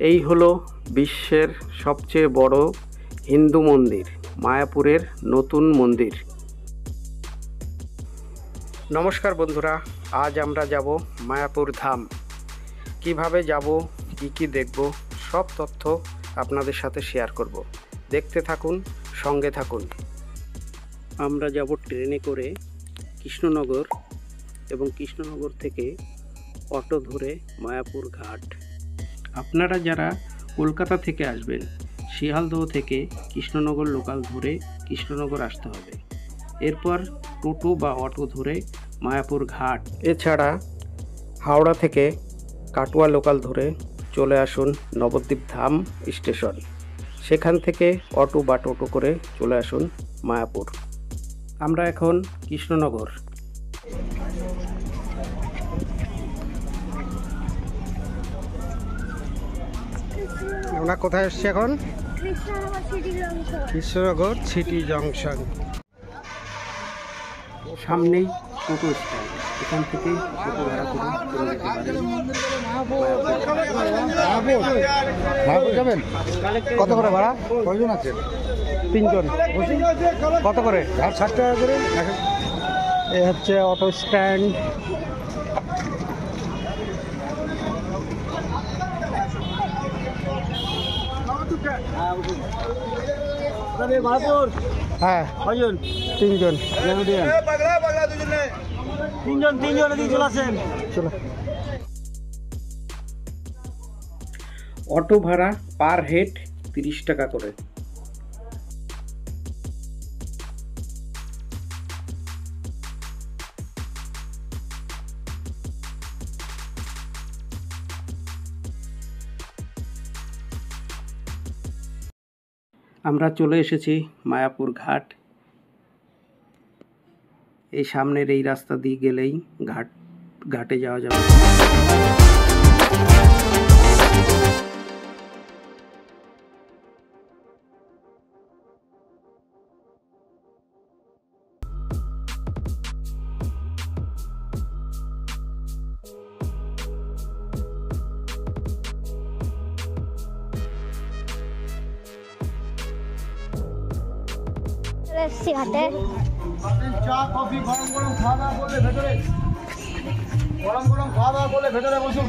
এই হলো বিশ্বের সবচেয়ে বড় হিন্দু মন্দির, মায়াপুরের নতুন মন্দির। নমস্কার বন্ধুরা, আজ আমরা যাব মায়াপুর ধাম। কিভাবে যাব, কি দেখব, সব তথ্য আপনাদের সাথে শেয়ার করব। দেখতে থাকুন, সঙ্গে থাকুন। আমরা যাব ট্রেনে করে কৃষ্ণনগর এবং কৃষ্ণনগর থেকে অটো ধরে মায়াপুর ঘাট। আপনারা যারা কলকাতা থেকে আসবেন, শিয়ালদহ থেকে কৃষ্ণনগর লোকাল ধরে কৃষ্ণনগর আসতে হবে। এরপর টোটো বা অটো ধরে মায়াপুর ঘাট। এছাড়া হাওড়া থেকে কাটোয়া লোকাল ধরে চলে আসুন নবদ্বীপ ধাম স্টেশন। সেখান থেকে অটো বা টোটো করে চলে আসুন মায়াপুর। আমরা এখন কৃষ্ণনগর। আমরা কোথায় এসেছি এখন? Krishnanagar city junction. সামনেই টোটো স্ট্যান্ড, এখান থেকে টোটো ভাড়া করে চলে যেতে পারেন। কত করে ভাড়া? কয়জন আছে? 3 জন। কত করে? 60 টাকা করে। এই হচ্ছে অটো স্ট্যান্ড। হ্যাঁ, 3 জন। 3 জন এদিকে চলে আসেন। চলো। অটো ভাড়া পার হেড 30 টাকা করে। আমরা চলে এসেছি মায়াপুর ঘাট। এই সামনের এই রাস্তা দিয়ে গেলেই ঘাটে যাওয়া যাবে। ঘাটে চা কফি গরম গরম খাওয়া দাওয়া করলে ভেতরে, গরম গরম খাওয়া দাওয়া করলে ভেতরে বসুন,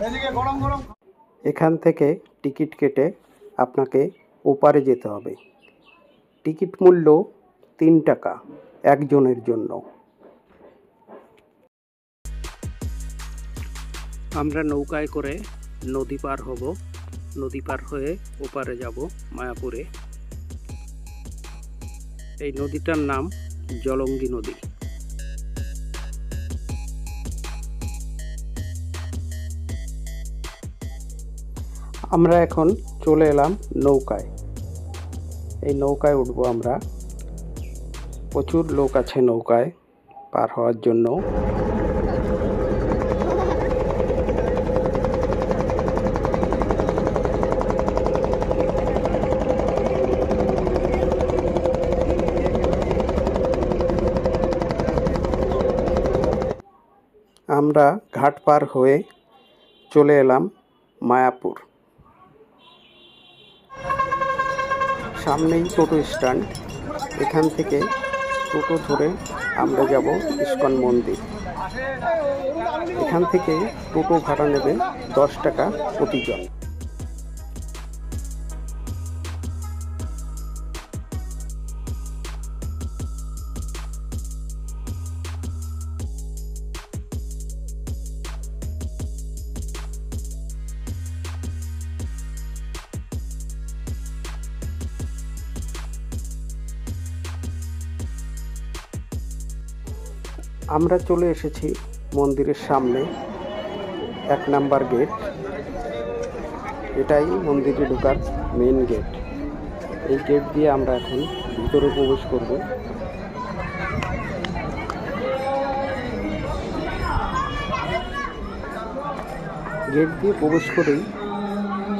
এদিকে গরম গরম। এখান থেকে টিকিট কেটে আপনাকে ওপারে যেতে হবে। টিকিট মূল্য 3 টাকা একজনের জন্য। আমরা নৌকায় করে নদী পার হব। নদী পার হয়ে ওপারে যাব মায়াপুরে। এই নদীটার নাম জলঙ্গি নদী। আমরা এখন চলে এলাম নৌকায়। এই নৌকায় উঠবো আমরা। প্রচুর লোক আছে নৌকায় পার হওয়ার জন্য। আমরা ঘাট পার হয়ে চলে এলাম মায়াপুর। সামনেই টোটো স্ট্যান্ড। এখান থেকে টোটো ধরে আমরা যাব ইস্কন মন্দির। এখান থেকে টোটো ভাড়া নেবে 10 টাকা প্রতিজন। আমরা চলে এসেছি মন্দিরের সামনে, 1 নাম্বার গেট। এটাই মন্দিরে ঢোকার মেন গেট। এই গেট দিয়ে আমরা এখন ভিতরে প্রবেশ করব। গেট দিয়ে প্রবেশ করেই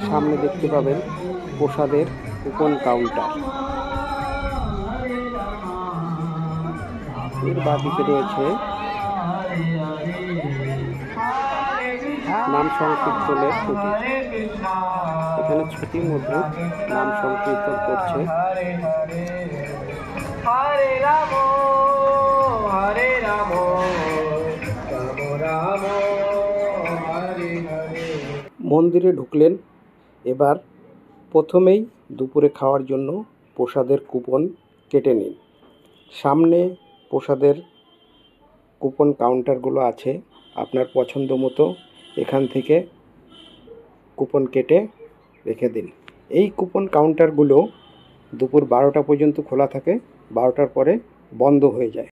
সামনে দেখতে পাবেন প্রসাদের কুপন কাউন্টার। এর বাদিকে রয়েছে নাম সংকীর্তনের ছুটি। এখানে ছুটির মধ্যে নাম সংকীর্তন করছে। হরে রাম হরে রাম রাম রাম হরে হরে। মন্দিরে ঢুকলেন। এবার প্রথমেই দুপুরে খাওয়ার জন্য প্রসাদের কুপন কেটে নিন। সামনে প্রসাদের কুপন কাউন্টারগুলো আছে, আপনার পছন্দ মতো এখান থেকে কুপন কেটে রেখে দিন। এই কুপন কাউন্টারগুলো দুপুর 12টা পর্যন্ত খোলা থাকে, 12টার পরে বন্ধ হয়ে যায়।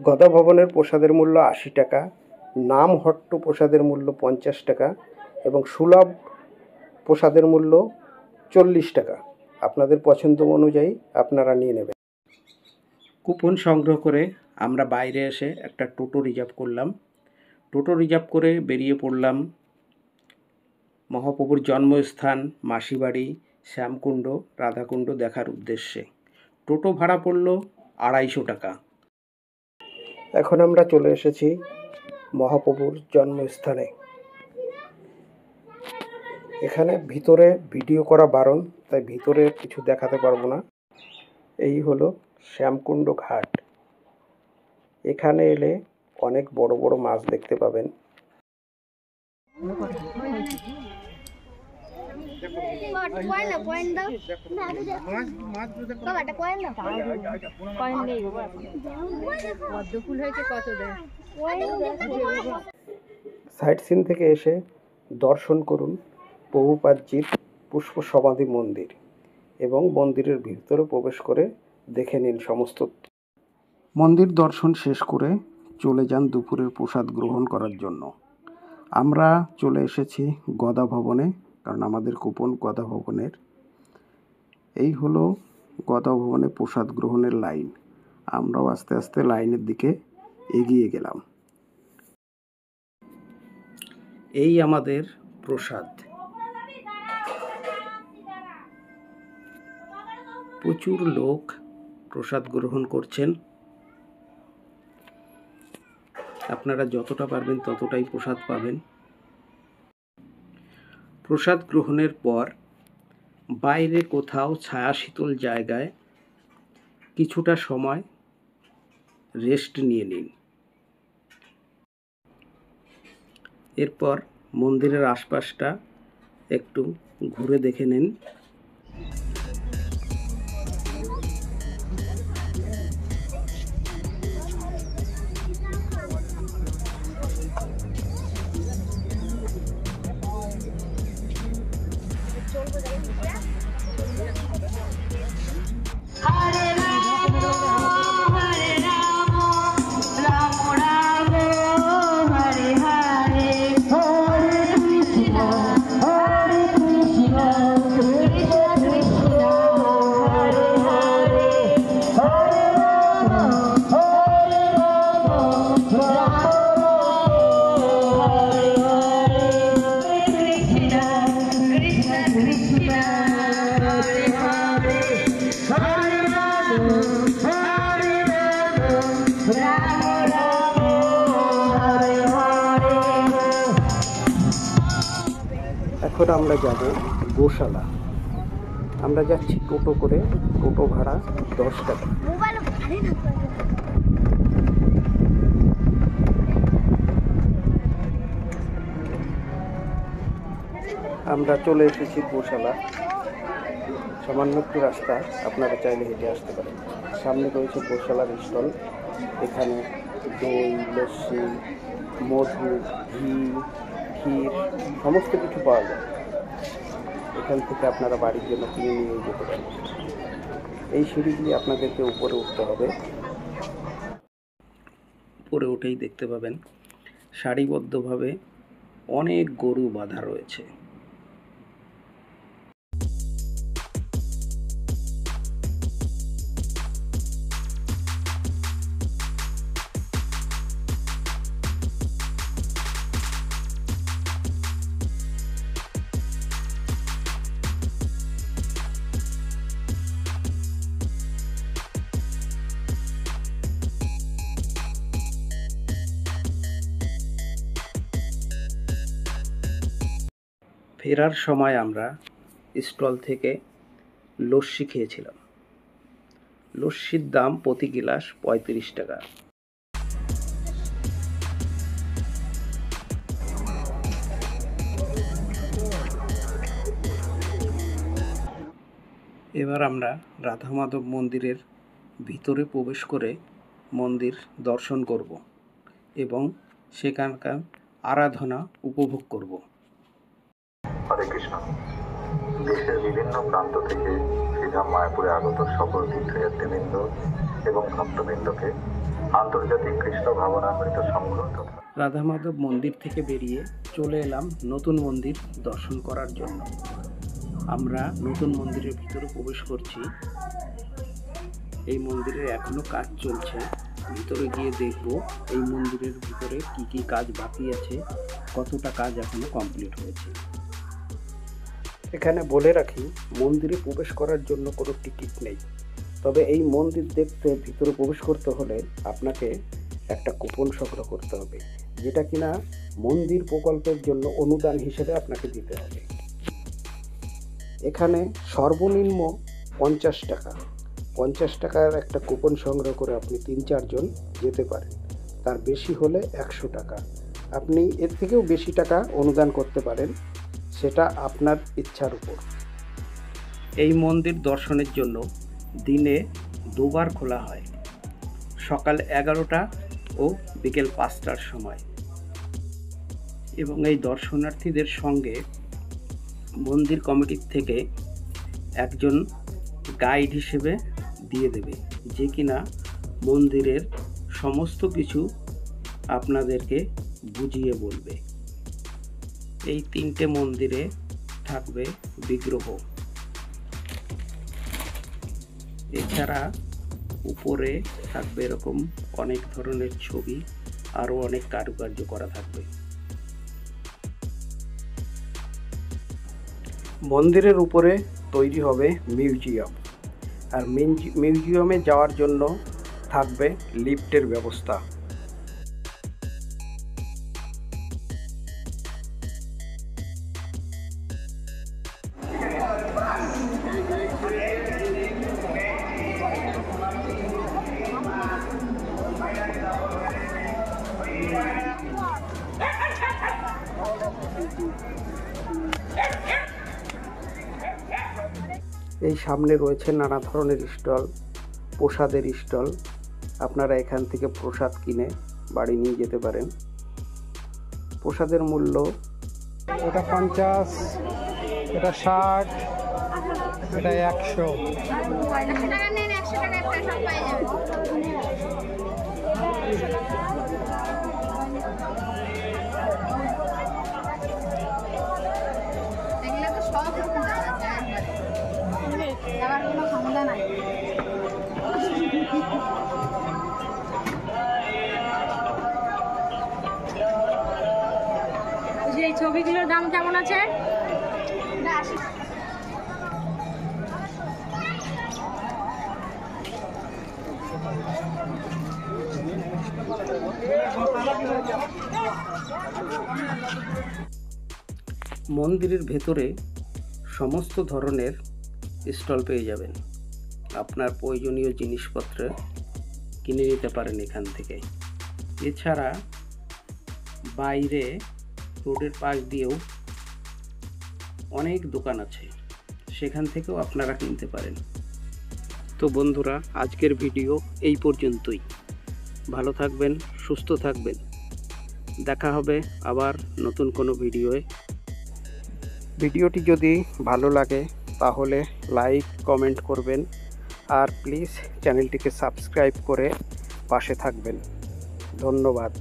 গদা ভবনের প্রসাদের মূল্য 80 টাকা, নামহট্ট প্রসাদের মূল্য 50 টাকা এবং সুলভ প্রসাদের মূল্য 40 টাকা। আপনাদের পছন্দ অনুযায়ী আপনারা নিয়ে নেবেন। কুপন সংগ্রহ করে আমরা বাইরে এসে একটা টোটো রিজার্ভ করলাম। টোটো রিজার্ভ করে বেরিয়ে পড়লাম মহাপ্রভুর জন্মস্থান, মাসিবাড়ি, শ্যামকুণ্ড, রাধাকুণ্ড দেখার উদ্দেশ্যে। টোটো ভাড়া পড়ল 250 টাকা। এখন আমরা চলে এসেছি মহাপ্রভুর জন্মস্থানে। এখানে ভিতরে ভিডিও করা বারণ, তাই ভিতরে কিছু দেখাতে পারবো না। এই হলো শ্যামকুণ্ড ঘাট। এখানে এলে অনেক বড় বড় মাছ দেখতে পাবেন। সাইট সিন থেকে এসে দর্শন করুন প্রভুপাদজির পুষ্প সমাধি মন্দির এবং মন্দিরের ভিতরে প্রবেশ করে দেখে নিন সমস্ত। মন্দির দর্শন শেষ করে চলে যান দুপুরের প্রসাদ গ্রহণ করার জন্য। আমরা চলে এসেছি গদা ভবনে, কারণ আমাদের কুপন গদা ভবনের। এই হলো গদা ভবনে প্রসাদ গ্রহণের লাইন। আমরাও আস্তে আস্তে লাইনের দিকে এগিয়ে গেলাম। এই আমাদের প্রসাদ। প্রচুর লোক প্রসাদ গ্রহণ করছেন। আপনারা যতটা পারবেন ততটাই প্রসাদ পাবেন। প্রসাদ গ্রহণের পর বাইরে কোথাও ছায়া শীতল জায়গায় কিছুটা সময় রেস্ট নিয়ে নিন। এরপর মন্দিরের আশপাশটা একটু ঘুরে দেখে নিন। এখন আমরা যাব গোশালা। আমরা যাচ্ছি টোটো করে, টোটো ভাড়া 10 টাকা। আমরা চলে এসেছি গোশালা। সামান্য একটু রাস্তা, আপনারা চাইলে হেঁটে আসতে পারেন। সামনে রয়েছে গোশালার স্টল। এখানে দই, লস্যি, মধু, ঘি, ক্ষীর সমস্ত কিছু পাওয়া যায়। এখান থেকে আপনারা বাড়ির জন্য কিনে নিয়ে যেতে পারেন। এই সিঁড়িগুলি আপনাদেরকে উপরে উঠতে হবে। উপরে উঠেই দেখতে পাবেন সারিবদ্ধভাবে অনেক গরু বাঁধা রয়েছে। ফেরার সময় আমরা স্টল থেকে লস্যি খেয়েছিলাম। লস্যির দাম প্রতি গিলাস 35 টাকা। এবার আমরা রাধা মাধব মন্দিরের ভিতরে প্রবেশ করে মন্দির দর্শন করব এবং সেখানকার আরাধনা উপভোগ করব। হরে কৃষ্ণ। দেশের বিভিন্ন প্রান্ত থেকে শ্রীধাম মায়াপুরে আগত সকল তীর্থযাত্রীবৃন্দ এবং ভক্তবৃন্দকে আন্তর্জাতিক কৃষ্ণ ভাবনামৃত সংগ্রহ তথা রাধা মাধব মন্দির থেকে বেরিয়ে চলে এলাম নতুন মন্দির দর্শন করার জন্য। আমরা নতুন মন্দিরের ভিতরে প্রবেশ করছি। এই মন্দিরের এখনো কাজ চলছে। ভিতরে গিয়ে দেখব এই মন্দিরের ভিতরে কি কি কাজ বাকি আছে, কতটা কাজ এখনো কমপ্লিট হয়েছে। এখানে বলে রাখি, মন্দিরে প্রবেশ করার জন্য কোনো টিকিট নেই, তবে এই মন্দির দেখতে ভিতরে প্রবেশ করতে হলে আপনাকে একটা কুপন সংগ্রহ করতে হবে, যেটা কিনা মন্দির প্রকল্পের জন্য অনুদান হিসেবে আপনাকে দিতে হবে। এখানে সর্বনিম্ন 50 টাকা, 50 টাকার একটা কুপন সংগ্রহ করে আপনি 3-4 জন যেতে পারেন। তার বেশি হলে 100 টাকা। আপনি এর থেকেও বেশি টাকা অনুদান করতে পারেন, সেটা আপনার ইচ্ছার উপর। এই মন্দির দর্শনের জন্য দিনে 2 বার খোলা হয়, সকাল 11টা ও বিকেল 5টার সময়। এবং এই দর্শনার্থীদের সঙ্গে মন্দির কমিটির থেকে একজন গাইড হিসেবে দিয়ে দেবে, যে কিনা মন্দিরের সমস্ত কিছু আপনাদেরকে বুঝিয়ে বলবে। এই 3টে মন্দিরে থাকবে বিগ্রহ। এছাড়া উপরে থাকবে এরকম অনেক ধরনের ছবি, আরও অনেক কারুকার্য করা থাকবে। মন্দিরের উপরে তৈরি হবে মিউজিয়াম, আর মিউজিয়ামে যাওয়ার জন্য থাকবে লিফটের ব্যবস্থা। এই সামনে রয়েছে নানা ধরনের স্টল, প্রসাদের স্টল। আপনারা এখান থেকে প্রসাদ কিনে বাড়ি নিয়ে যেতে পারেন। প্রসাদের মূল্য এটা 50, এটা 60, এটা 100। এই ছবিগুলোর দাম কেমন আছে? মন্দিরের ভেতরে সমস্ত ধরনের স্টল পেয়ে যাবেন। আপনার প্রয়োজনীয় জিনিসপত্র কিনে নিতে পারেন এখান থেকে। এছাড়া বাইরে রোডের পাশ দিয়েও অনেক দোকান আছে, সেখান থেকেও আপনারা কিনতে পারেন। তো বন্ধুরা, আজকের ভিডিও এই পর্যন্তই। ভালো থাকবেন, সুস্থ থাকবেন। দেখা হবে আবার নতুন কোনো ভিডিওয়ে। ভিডিওটি যদি ভালো লাগে তাহলে লাইক, কমেন্ট করবেন, আর প্লিজ চ্যানেলটিকে সাবস্ক্রাইব করে পাশে থাকবেন। ধন্যবাদ।